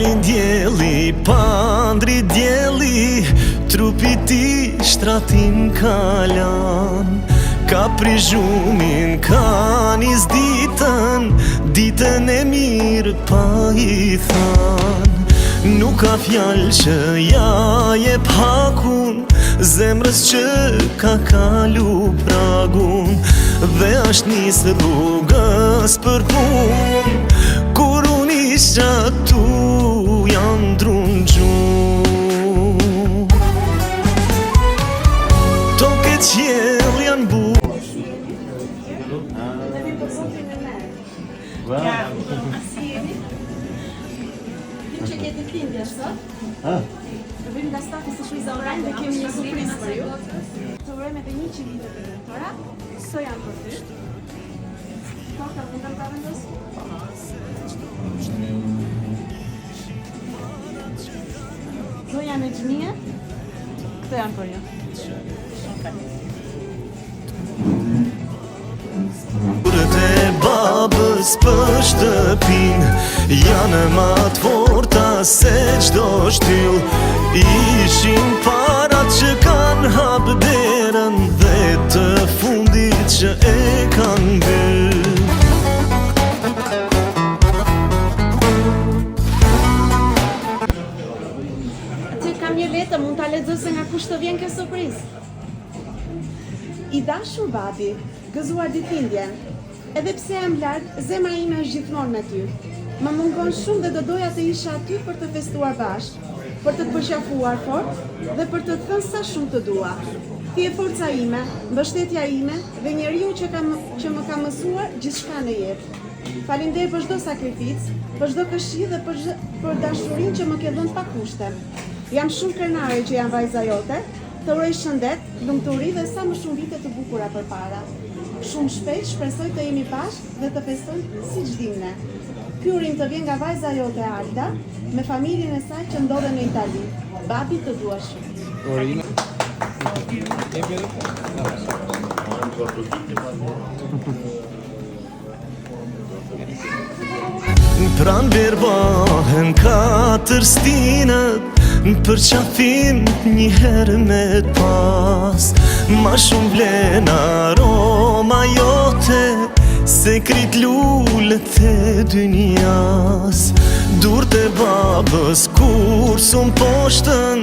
Dalin djeli, pandri djeli, trupi ti shtratin kalan. Ka prizhumin, ka nis ditën e mirë pa i than. Nuk ka fjallë që ja jep hakun zemrës që ka kalu pragun, dhe është nisë rrugës për pun, kur unë isha tu janë drun gjun. Toke qjell janë bu. Që kete lindje sot? Të bëjmë nga stafi së Shqiza Online dhe kemi një surprizë për ju. Të urojmë edhe 100 vite të mentora. Këto janë për ty. Torta mundem ta vendos? Këto janë e gjmije. Këto janë për ju. Kurët e babës për shtëpin janë ma t'forta se qdo shtyll. Ishin parat që kanë hap derën dhe të fundit që e kanë byll. Aty kam një letë, mund t'a lexoj se nga kush të vjen kjo surprizë. I dashur babi, gëzuar ditëlindjen. Edhe pse jam larg, zemra ime është gjithmonë me ty. Më mungon shumë dhe do doja të isha aty për të festuar bashkë, për të përqafuar fort dhe për të thënë sa shumë të dua. Ti je forca ime, mbështetja ime dhe njeriu që më ka mësuar gjithçka në jetë. Faleminderit për çdo sakrificë, për çdo këshillë dhe për dashurinë që më ke dhënë pa kushte. Jam shumë krenare që jam vajza jote. Të uroj shëndet, lumturi dhe sa më shumë vite të bukura përpara. Shumë shpejt shpresoj të jemi bashkë dhe të festojmë siç dimne. Ky urim të vjen nga vajza jote Alda, me familjen e saj që ndodhen në Itali. Babi të dua shumë. Pran verbohen 4 stinët për qafim një herë me t'pas. Ma shumë vlen aroma jote se krit lullet e dynjas. Dur të babës kur sun poshtën.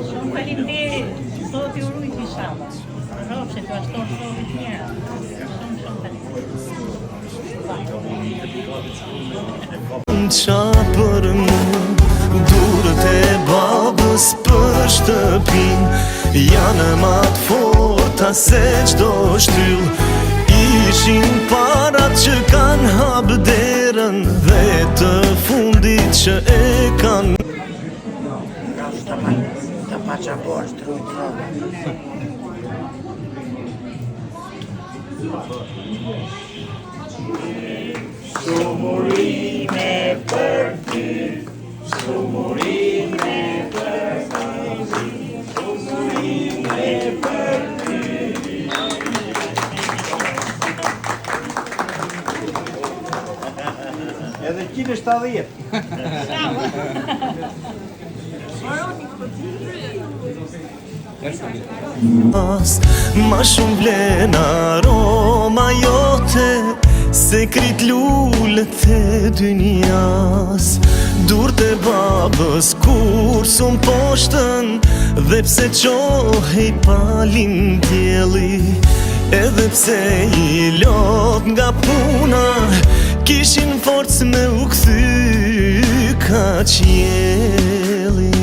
Shumë faleminderit, Zoti ju rujt inshallah. Rrofshe të ashton shumë të mira. Shumë faleminderit. Qa për mu, durët e babës për shtëpin janë ma t'forta se qdo shtyll. Ishin parat që kanë hap derën dhe të fundit që e kanë. Të paçaporë trujtë Sumurime për ty, sumurime për ty, sumurime për ty. Edhe 170. Ma shumë vlen aroma jote se krit lullet e dynjas. Dur të babës kur sun poshtën dhe pse qohej palin djeli. Edhe pse i lot nga puna kishin forcë me u kthy ka qieli.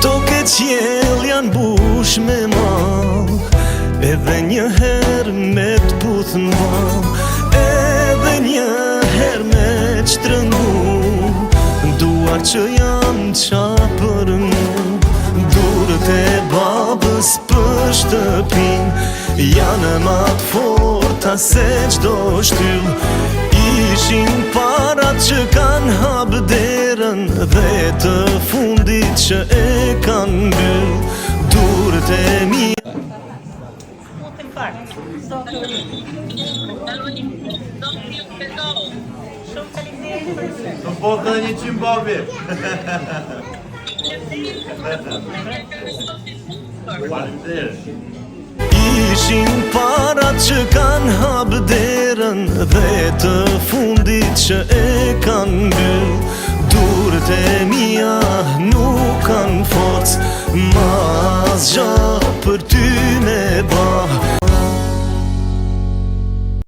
Toke qjell janë bush me mall, edhe një herë me t'puth m'val, edhe një herë me qtrëngu, duar që jam qapë për shtëpin, janë ma të forta se çdo shtyll. Ishin parat që kanë hap derën dhe të fundit që e kanë mbyll. Durët e mi Mund të fal. Zoti ju Shumë faleminderit për këtë. Në po ka një qimbabi. Faleminderit. Ishin parat që kanë hap derën dhe të fundit që e kanë mbyll. Durët e mia nuk kanë forcë, ma asgjë për